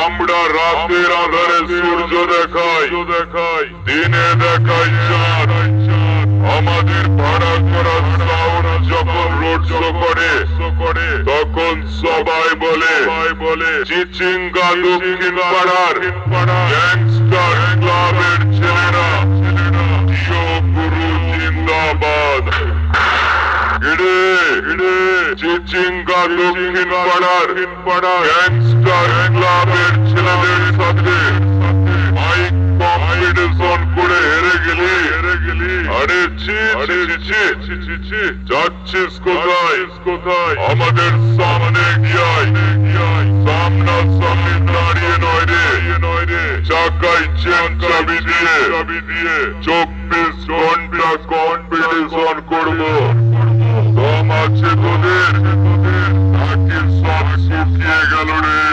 আমরা রাতের আধারে সূর্য দেখাই, দিনে দেখাই চাঁদ। আমাদের ভাড়া করা সাউন্ড যখন রোড শো করে তখন সবাই বলে চিচিঙ্গা দক্ষিণ পাড়ার গ্যাংস্টার ক্লাবের ছেলেরা জিও গুরু জিন্দাবাদ। চিচিঙ্গা দক্ষিণ পাড়ার গ্যাংস্টার ক্লাবের ছেলেদের সাথে মাইক কম্পিটিশন করে হেরে গেলি। আরে যাচ্ছিস কোথায়? আমাদের সামনে সামনাসামনি দাঁড়িয়ে নয় রে, চাকাই চেন চাবি দিয়ে 24 ঘন্টা কম্পিটিশন করবো। দম আছে তোদের নাকি সব শুকিয়ে গেল রে?